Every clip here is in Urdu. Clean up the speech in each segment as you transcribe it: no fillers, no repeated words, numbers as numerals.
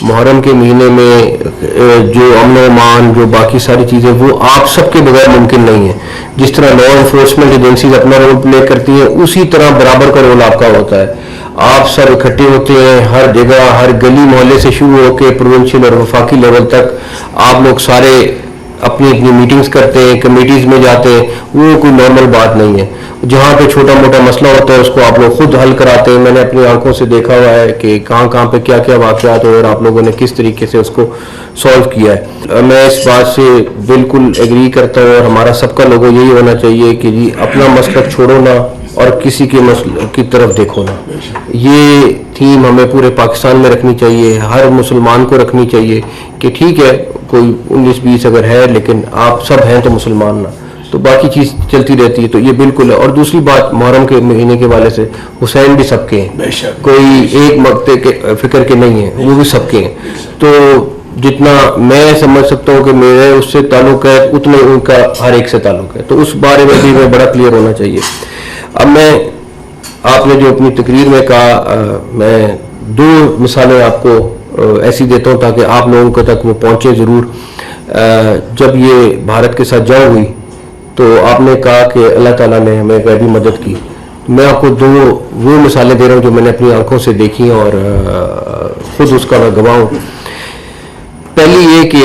محرم کے مہینے میں جو امن و امان جو باقی ساری چیزیں وہ آپ سب کے بغیر ممکن نہیں ہے. جس طرح لا انفورسمنٹ ایجنسیز اپنا رول پلے کرتی ہیں اسی طرح برابر کا رول آپ کا ہوتا ہے. آپ سب اکٹھے ہوتے ہیں ہر جگہ, ہر گلی محلے سے شروع ہو کے پروونشل اور وفاقی لیول تک آپ لوگ سارے اپنی اپنی میٹنگز کرتے ہیں, کمیٹیز میں جاتے ہیں. وہ کوئی نارمل بات نہیں ہے. جہاں پہ چھوٹا موٹا مسئلہ ہوتا ہے اس کو آپ لوگ خود حل کراتے ہیں. میں نے اپنی آنکھوں سے دیکھا ہوا ہے کہ کہاں کہاں پہ کیا کیا واقعات ہوئے اور آپ لوگوں نے کس طریقے سے اس کو سولو کیا ہے. میں اس بات سے بالکل ایگری کرتا ہوں اور ہمارا سب کا لوگو یہی ہونا چاہیے کہ جی اپنا مسلک چھوڑو نا اور کسی کے مسلک کی طرف دیکھو نا. یہ تھیم ہمیں پورے پاکستان میں رکھنی چاہیے, ہر مسلمان کو رکھنی چاہیے کہ ٹھیک ہے کوئی 19-20 اگر ہے لیکن آپ سب ہیں تو مسلمان نا, تو باقی چیز چلتی رہتی ہے. تو یہ بالکل ہے. اور دوسری بات محرم کے مہینے کے والے سے حسین بھی سب کے ہیں, کوئی ایک مقطع کے فکر کے نہیں ہیں, وہ بھی سب کے ہیں. تو جتنا میں سمجھ سکتا ہوں کہ میرے اس سے تعلق ہے اتنا ان کا ہر ایک سے تعلق ہے. تو اس بارے میں بھی میں بڑا کلیئر ہونا چاہیے. اب میں آپ نے جو اپنی تقریر میں کہا, میں 2 مثالیں آپ کو ایسی دیتا ہوں تاکہ آپ لوگوں کے تک وہ پہنچے ضرور. جب یہ بھارت کے ساتھ جنگ ہوئی تو آپ نے کہا کہ اللہ تعالیٰ نے ہمیں غیبی مدد کی. میں آپ کو 2 وہ مثالیں دے رہا ہوں جو میں نے اپنی آنکھوں سے دیکھی ہیں اور خود اس کا میں گواہ ہوں. پہلی یہ کہ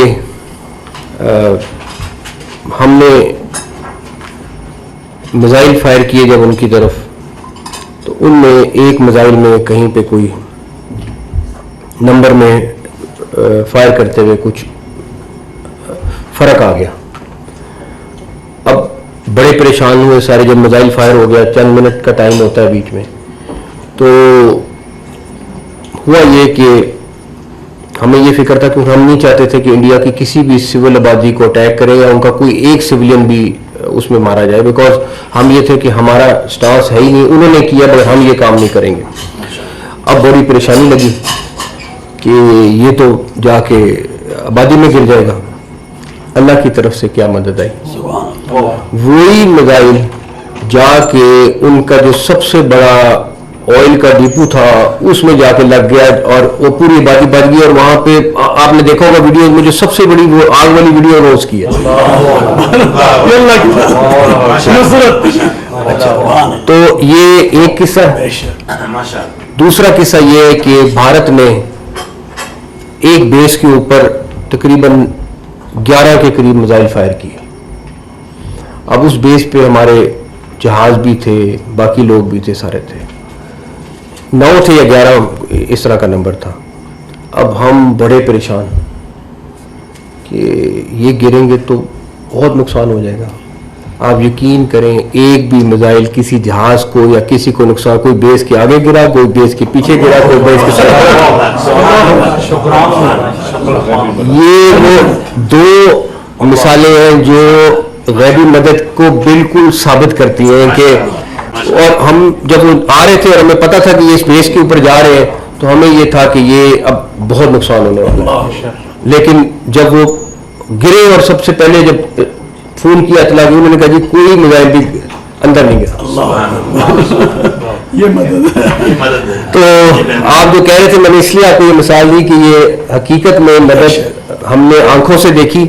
ہم نے میزائل فائر کیے جب ان کی طرف, تو ان میں ایک میزائل میں کہیں پہ کوئی نمبر میں فائر کرتے ہوئے کچھ فرق آ گیا. اب بڑے پریشان ہوئے سارے. جب میزائل فائر ہو گیا, چند منٹ کا ٹائم ہوتا ہے بیچ میں, تو ہوا یہ کہ ہمیں یہ فکر تھا کہ ہم نہیں چاہتے تھے کہ انڈیا کی کسی بھی سول آبادی کو اٹیک کرے یا ان کا کوئی ایک سویلین بھی اس میں مارا جائے, بیکاز ہم یہ تھے کہ ہمارا سٹانس ہے ہی نہیں, انہوں نے کیا مگر ہم یہ کام نہیں کریں گے. اب بڑی پریشانی لگی کہ یہ تو جا کے آبادی میں گر جائے گا. اللہ کی طرف سے کیا مدد آئی, وہی میزائل جا کے ان کا جو سب سے بڑا آئل کا ڈیپو تھا اس میں جا کے لگ گیا اور وہ پوری آبادی بچ گئی. اور وہاں پہ آپ نے دیکھا ہوگا ویڈیو میں جو سب سے بڑی وہ آگ والی ویڈیو روز کی ہے. تو یہ ایک قصہ ہے. دوسرا قصہ یہ ہے کہ بھارت نے ایک بیس کے اوپر تقریباً 11 کے قریب میزائل فائر کیے. اب اس بیس پہ ہمارے جہاز بھی تھے, باقی لوگ بھی تھے, سارے تھے. 9 تھے یا 11 اس طرح کا نمبر تھا. اب ہم بڑے پریشان کہ یہ گریں گے تو بہت نقصان ہو جائے گا. آپ یقین کریں ایک بھی میزائل کسی جہاز کو یا کسی کو نقصان, کوئی بیس کے آگے گرا, کوئی بیس کے پیچھے گرا, کوئی بیس کے ساتھ. یہ وہ 2 مثالیں ہیں جو غیبی مدد کو بالکل ثابت کرتی ہیں کہ, اور ہم جب آ رہے تھے اور ہمیں پتا تھا کہ یہ اس بیس کے اوپر جا رہے ہیں تو ہمیں یہ تھا کہ یہ اب بہت نقصان ہونے والا ہے. لیکن جب وہ گرے اور سب سے پہلے جب فون کیا اطلاع کی, انہوں نے کہا جی کوئی موبائل بھی اندر نہیں گیا. تو آپ جو کہہ رہے تھے, میں نے اس لیے آپ کو یہ مثال دی کہ یہ حقیقت میں مدد ہم نے آنکھوں سے دیکھی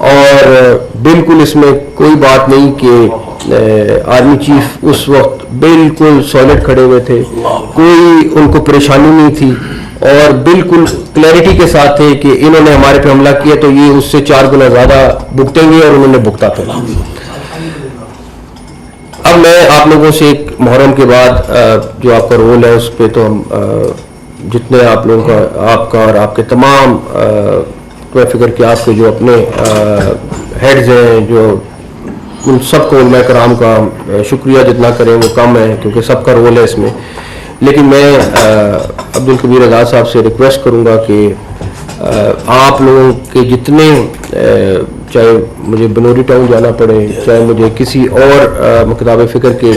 اور بالکل اس میں کوئی بات نہیں کہ آرمی چیف اس وقت بالکل سالڈ کھڑے ہوئے تھے, کوئی ان کو پریشانی نہیں تھی اور بالکل کلیئرٹی کے ساتھ تھے کہ انہوں نے ہمارے پہ حملہ کیا تو یہ اس سے 4 گنا زیادہ بھگتیں گے, اور انہوں نے بھگتا تھا. اب میں آپ لوگوں سے ایک محرم کے بعد جو آپ کا رول ہے اس پہ تو ہم جتنے آپ لوگوں کا, آپ کا اور آپ کے تمام فکر کہ آپ کے جو اپنے ہیڈز ہیں, جو ان سب کو علماء کرام کا شکریہ جتنا کریں وہ کم ہے کیونکہ سب کا رول ہے اس میں. لیکن میں عبدالکبیر آزاد صاحب سے ریکویسٹ کروں گا کہ آپ لوگوں کے جتنے, چاہے مجھے بنوری ٹاؤن جانا پڑے, چاہے مجھے کسی اور مکتاب فکر کے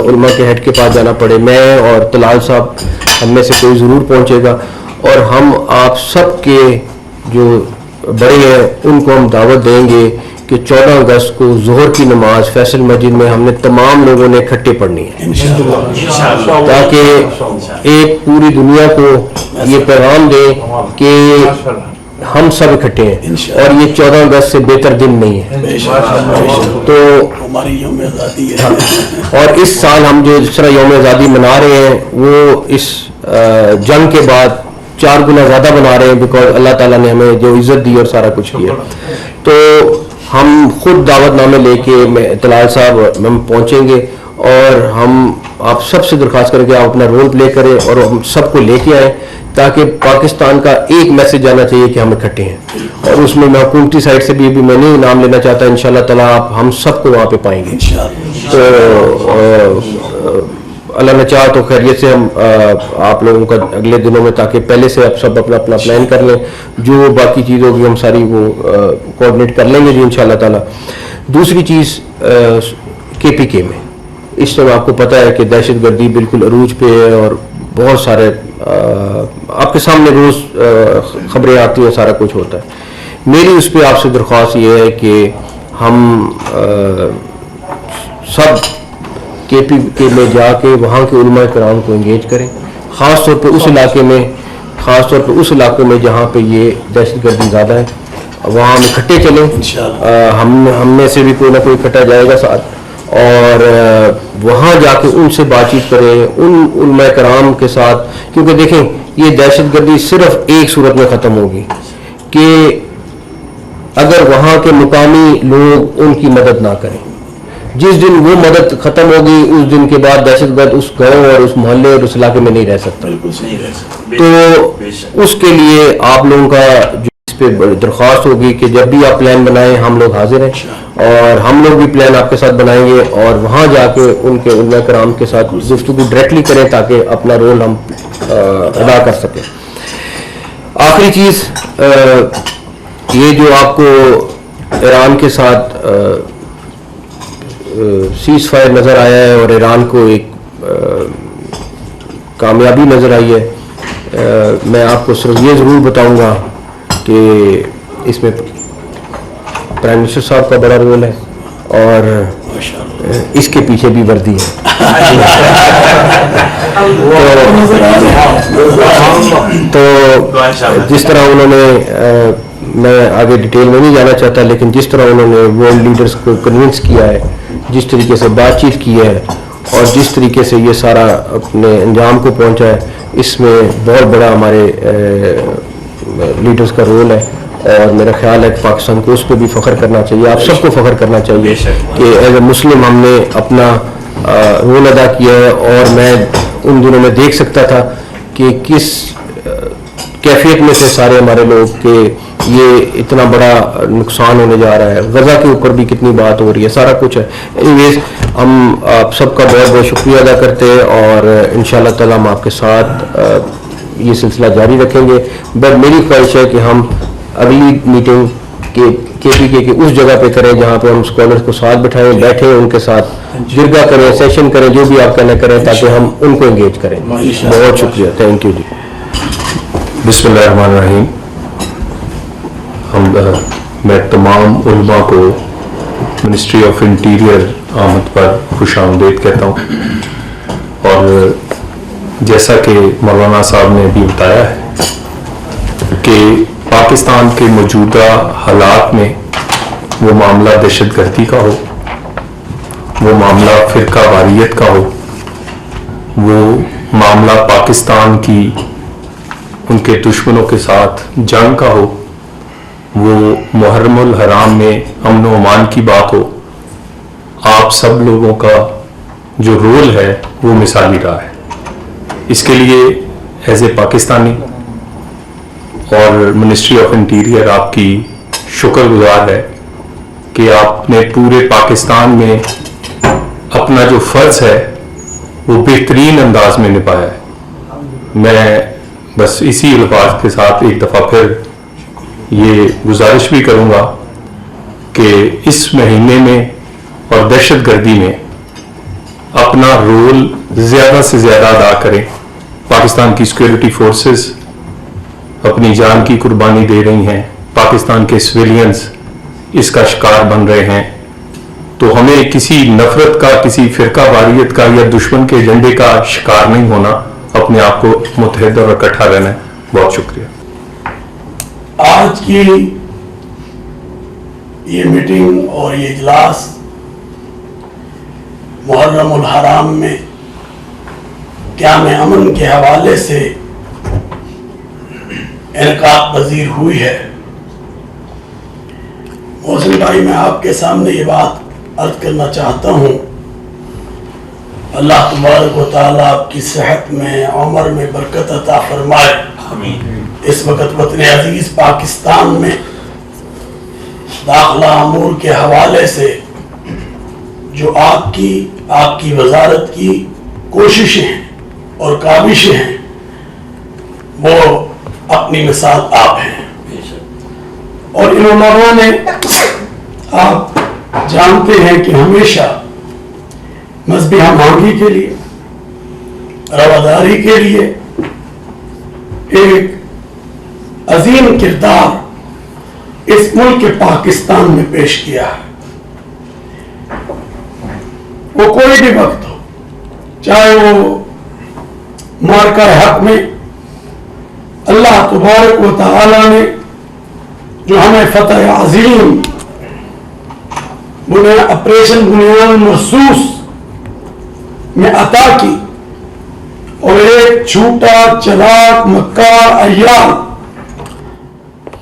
علماء کے ہیڈ کے پاس جانا پڑے, میں اور طلال صاحب ہم میں سے کوئی ضرور پہنچے گا اور ہم آپ سب کے جو بڑے ہیں ان کو ہم دعوت دیں گے کہ 14 اگست کو ظہر کی نماز فیصل مسجد میں ہم نے تمام لوگوں نے اکٹھے پڑھنی ہے, تاکہ ایک پوری دنیا کو یہ پیغام دیں کہ ہم سب اکٹھے ہیں اور یہ 14 اگست سے بہتر دن نہیں ہے. تو ہماری یوم آزادی ہے اور اس سال ہم جو جس طرح یوم آزادی منا رہے ہیں وہ اس جنگ کے بعد 4 گنا زیادہ بنا رہے ہیں، بیکاز اللہ تعالیٰ نے ہمیں جو عزت دی اور سارا کچھ کیا. تو ہم خود دعوت نامے لے کے طلال صاحب ہم پہنچیں گے اور ہم آپ سب سے درخواست کریں کہ آپ اپنا رول پلے کریں اور ہم سب کو لے کے آئیں تاکہ پاکستان کا ایک میسج جانا چاہیے کہ ہم اکٹھے ہیں. اور اس میں حکومتی سائڈ سے بھی میں نہیں نام لینا چاہتا، انشاءاللہ تعالیٰ آپ ہم سب کو وہاں پہ پائیں گے. تو اللہ نے چاہا تو خیریت سے ہم آپ لوگوں کا اگلے دنوں میں، تاکہ پہلے سے آپ سب اپنا پلان کر لیں، جو باقی چیز ہوگی ہم ساری وہ کوآرڈینیٹ کر لیں گے جی انشاءاللہ تعالیٰ. دوسری چیز KPK میں اس ٹائم آپ کو پتہ ہے کہ دہشت گردی بالکل عروج پہ ہے اور بہت سارے آپ کے سامنے روز خبریں آتی ہیں، سارا کچھ ہوتا ہے. میری اس پہ آپ سے درخواست یہ ہے کہ ہم سب KPK میں جا کے وہاں کے علماء کرام کو انگیج کریں، خاص طور پہ اس علاقے میں جہاں پہ یہ دہشت گردی زیادہ ہے. وہاں ہم اکٹھے چلیں، ہم میں سے بھی کوئی نہ کوئی اکٹھا جائے گا ساتھ، اور وہاں جا کے ان سے بات چیت کریں، ان علماء کرام کے ساتھ. کیونکہ دیکھیں یہ دہشت گردی صرف ایک صورت میں ختم ہوگی کہ اگر وہاں کے مقامی لوگ ان کی مدد نہ کریں. جس دن وہ مدد ختم ہوگی اس دن کے بعد دہشت گرد اس گاؤں اور اس محلے اور اس علاقے میں نہیں رہ سکتا. تو اس کے لیے آپ لوگوں کا جو اس پہ درخواست ہوگی کہ جب بھی آپ پلان بنائیں ہم لوگ حاضر ہیں، اور ہم لوگ بھی پلان آپ کے ساتھ بنائیں گے اور وہاں جا کے ان کے علماء کرام کے ساتھ گفتگو ڈائریکٹلی کریں تاکہ اپنا رول ہم ادا کر سکیں. آخری چیز یہ جو آپ کو ایران کے ساتھ سیز فائر نظر آیا ہے اور ایران کو ایک کامیابی نظر آئی ہے، میں آپ کو صرف یہ ضرور بتاؤں گا کہ اس میں پرائم منسٹر صاحب کا بڑا رول ہے اور اس کے پیچھے بھی وردی ہے. تو جس طرح انہوں نے، میں آگے ڈیٹیل میں نہیں جانا چاہتا، لیکن جس طرح انہوں نے ورلڈ لیڈرز کو کنونس کیا ہے، جس طریقے سے بات چیت کی ہے اور جس طریقے سے یہ سارا اپنے انجام کو پہنچا ہے، اس میں بہت بڑا ہمارے لیڈرز کا رول ہے. اور میرا خیال ہے کہ پاکستان کو اس پہ بھی فخر کرنا چاہیے، آپ سب کو فخر کرنا چاہیے کہ ایز اے مسلم ہم نے اپنا رول ادا کیا ہے. اور میں ان دنوں میں دیکھ سکتا تھا کہ کس کیفیت میں تھے سارے ہمارے لوگ کہ یہ اتنا بڑا نقصان ہونے جا رہا ہے، غزہ کے اوپر بھی کتنی بات ہو رہی ہے، سارا کچھ ہے. اینیویز ہم آپ سب کا بہت بہت شکریہ ادا کرتے ہیں اور انشاءاللہ تعالیٰ ہم آپ کے ساتھ یہ سلسلہ جاری رکھیں گے. بٹ میری خواہش ہے کہ ہم اگلی میٹنگ KPK کے اس جگہ پہ کریں جہاں پہ ہم اسکالرس کو ساتھ بٹھائیں، بیٹھیں ان کے ساتھ جرگہ کریں، سیشن کریں، جو بھی آپ کہنا کریں تاکہ ہم ان کو انگیج کریں. بہت شکریہ، تھینک یو جی. بسم اللہ الرحمن الرحیم. میں تمام علماء کو منسٹری آف انٹیریئر آمد پر خوش آمدید کہتا ہوں. اور جیسا کہ مولانا صاحب نے بھی بتایا ہے کہ پاکستان کے موجودہ حالات میں وہ معاملہ دہشت گردی کا ہو، وہ معاملہ فرقہ واریت کا ہو، وہ معاملہ پاکستان کی ان کے دشمنوں کے ساتھ جنگ کا ہو، وہ محرم الحرام میں امن و امان کی بات ہو، آپ سب لوگوں کا جو رول ہے وہ مثالی رہا ہے. اس کے لیے ایز اے پاکستانی اور منسٹری آف انٹیریئر آپ کی شکر گزار ہے کہ آپ نے پورے پاکستان میں اپنا جو فرض ہے وہ بہترین انداز میں نبھایا ہے. میں بس اسی الفاظ کے ساتھ ایک دفعہ پھر یہ گزارش بھی کروں گا کہ اس مہینے میں اور دہشت گردی میں اپنا رول زیادہ سے زیادہ ادا کریں. پاکستان کی سیکورٹی فورسز اپنی جان کی قربانی دے رہی ہیں، پاکستان کے سویلینز اس کا شکار بن رہے ہیں. تو ہمیں کسی نفرت کا، کسی فرقہ واریت کا یا دشمن کے ایجنڈے کا شکار نہیں ہونا، اپنے آپ کو متحد اور اکٹھا رہنا ہے. بہت شکریہ. آج کی یہ میٹنگ اور یہ اجلاس محرم الحرام میں قیام امن کے حوالے سے انعقاد پذیر ہوئی ہے. محسن بھائی، میں آپ کے سامنے یہ بات عرض کرنا چاہتا ہوں، اللہ تبارک و تعالیٰ آپ کی صحت میں، عمر میں برکت عطا فرمائے. اس وقت وطن عزیز پاکستان میں داخلہ امور کے حوالے سے جو آپ کی وزارت کی کوششیں اور کاوشیں ہیں، وہ اپنی مثال آپ ہیں. اور ان علماء نے، آپ جانتے ہیں کہ ہمیشہ مذہبی ہم آہنگی کے لیے، رواداری کے لیے ایک عظیم کردار اس ملک پاکستان میں پیش کیا ہے. وہ کوئی بھی وقت ہو، چاہے وہ مارکہ حق میں اللہ تبارک و تعالی نے جو ہمیں فتح عظیم آپریشن بنیاد محسوس میں عطا کی، اور ایک چھوٹا چلاک مکار عیار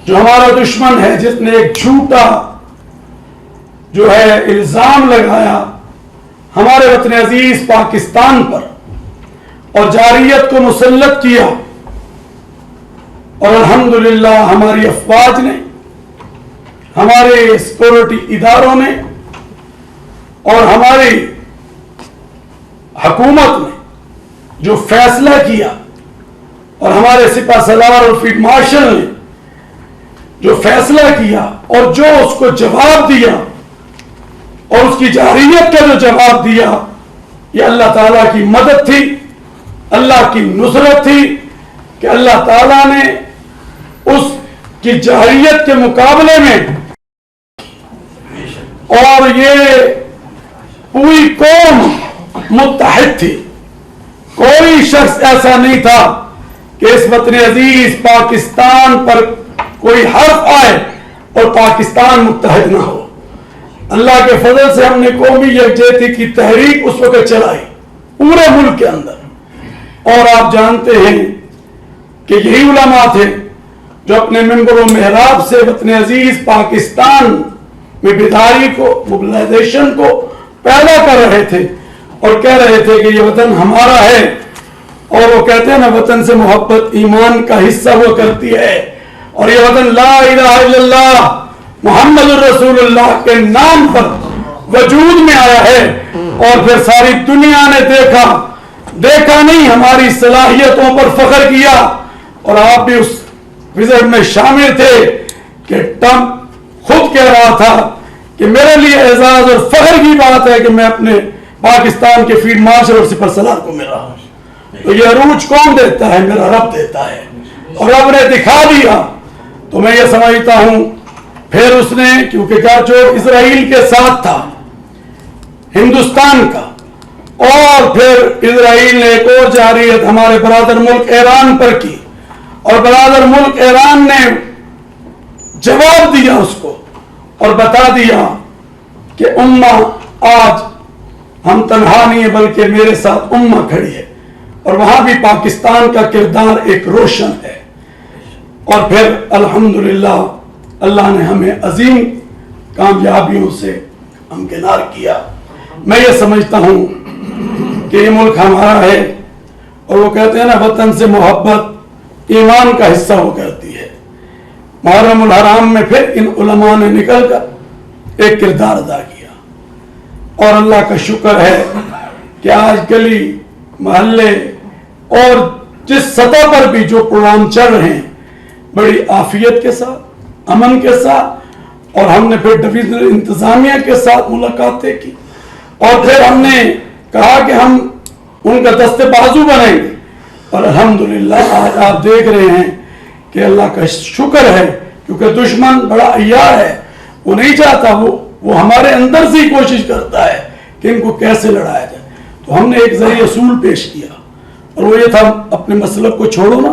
جو ہمارا دشمن ہے، جس نے ایک جھوٹا جو ہے الزام لگایا ہمارے وطن عزیز پاکستان پر اور جارحیت کو مسلط کیا، اور الحمدللہ ہماری افواج نے، ہمارے سیکورٹی اداروں نے اور ہماری حکومت نے جو فیصلہ کیا، اور ہمارے سپہ سالار اور فیلڈ مارشل نے جو فیصلہ کیا اور جو اس کو جواب دیا، اور اس کی جارحیت کا جو جواب دیا، یہ اللہ تعالیٰ کی مدد تھی، اللہ کی نصرت تھی کہ اللہ تعالیٰ نے اس کی جارحیت کے مقابلے میں، اور یہ پوری قوم متحد تھی. کوئی شخص ایسا نہیں تھا کہ اس وطن عزیز پاکستان پر کوئی حرف آئے اور پاکستان متحد نہ ہو. اللہ کے فضل سے ہم نے قومی یکجہتی کی تحریک اس وقت چلائی پورے ملک کے اندر، اور آپ جانتے ہیں کہ یہی علماء تھے جو اپنے منبر و محراب سے وطن عزیز پاکستان میں بیداری کو، موبلائزیشن کو پیدا کر رہے تھے، اور کہہ رہے تھے کہ یہ وطن ہمارا ہے. اور وہ کہتے ہیں نا، وطن سے محبت ایمان کا حصہ ہوا کرتی ہے، اور یہ وطن لا الہ الا اللہ محمد الرسول اللہ کے نام پر وجود میں آیا ہے. اور پھر ساری دنیا نے دیکھا نہیں، ہماری صلاحیتوں پر فخر کیا. اور آپ بھی اس وزٹ میں شامل تھے کہ ٹرمپ خود کہہ رہا تھا کہ میرے لیے اعزاز اور فخر کی بات ہے کہ میں اپنے پاکستان کے فیلڈ مارشل اور سپہ سالار کو مل رہا ہوں. تو یہ عروج کون دیتا ہے؟ میرا رب دیتا ہے، اور رب نے دکھا دیا. تو میں یہ سمجھتا ہوں پھر اس نے، کیونکہ جو اسرائیل کے ساتھ تھا ہندوستان کا، اور پھر اسرائیل نے ایک اور جارحیت ہمارے برادر ملک ایران پر کی، اور برادر ملک ایران نے جواب دیا اس کو اور بتا دیا کہ امہ آج ہم تنہا نہیں ہیں بلکہ میرے ساتھ امہ کھڑی ہے. اور وہاں بھی پاکستان کا کردار ایک روشن ہے. اور پھر الحمدللہ اللہ نے ہمیں عظیم کامیابیوں سے ہمکنار کیا. میں یہ سمجھتا ہوں کہ یہ ملک ہمارا ہے، اور وہ کہتے ہیں نا، وطن سے محبت ایمان کا حصہ ہو کرتی ہے. محرم الحرام میں پھر ان علماء نے نکل کر ایک کردار ادا کیا، اور اللہ کا شکر ہے کہ آج گلی محلے اور جس سطح پر بھی جو پروگرام چل رہے ہیں بڑی عافیت کے ساتھ، امن کے ساتھ، اور ہم نے پھر ڈویژنل انتظامیہ کے ساتھ ملاقاتیں کی، اور پھر ہم نے کہا کہ ہم ان کا دست بازو بنیں گے. اور الحمدللہ آج آپ دیکھ رہے ہیں کہ اللہ کا شکر ہے، کیونکہ دشمن بڑا عیار ہے، وہ نہیں چاہتا، وہ ہمارے اندر سے ہی کوشش کرتا ہے کہ ان کو کیسے لڑایا جائے. تو ہم نے ایک ذریعہ اصول پیش کیا، اور وہ یہ تھا، اپنے مسلک کو چھوڑو نا،